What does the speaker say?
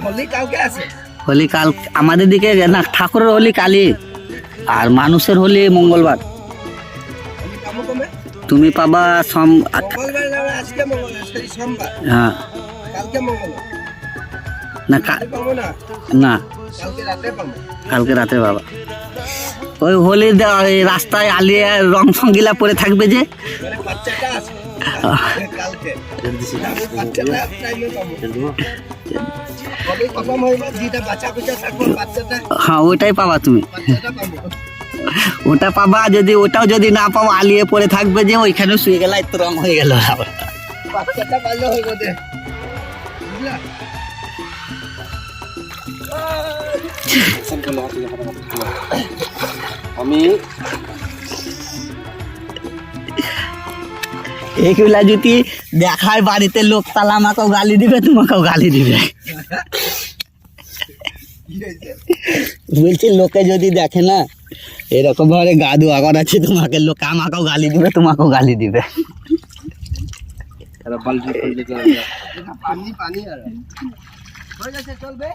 হোলি কালকে আছে? হোলি কাল আমাদের দিকে না, ঠাকুরের হোলি কালই, আর মানুষের হোলি মঙ্গলবার। হোলি কামো কমে? তুমি পাবা মঙ্গলবার না, আজকে মঙ্গলবার, সেই সোমবার। হ্যাঁ কালকে মঙ্গলবার। না কালকে পাবো না, না, কালকে রাতে পাবো। কালকে রাতে বাবা। ওই হোলি ওই রাস্তায় আলিয়ে রং সঙ্গিলা পরে থাকবে যে, মানে বাচ্চাটা আছে কালকে, আমি বাচ্চাটা টাইমে পাবো। হোলি খতম হইলে যেটা বাচ্চা কুচা থাকবে বাচ্চাটা, হ্যাঁ ওইটাই পাবা তুমি, বাচ্চাটা পাবো। ওটা পাবা। যদি ওটাও যদি না পাবো, আলিয়ে পরে থাকবে যে, ওইখানে শুয়ে গেলে তো রং হয়ে গেল। বাচ্চাটা ভালো হইব দে, বুঝলা? আমি এইগুলা যদি দেখায় বাড়িতে লোক, তাহলে আমাকেও গালি দিবে, তোমাকেও গালি দিবে। বলছি লোকে যদি দেখে না এরকম ভাবে গা ধোয়া করাচ্ছে তোমাকে, লোক আমাকেও গালি দিবে, তোমাকেও গালি দিবে। বালতি পানি পানি আর হয়ে গেছে, চলবে।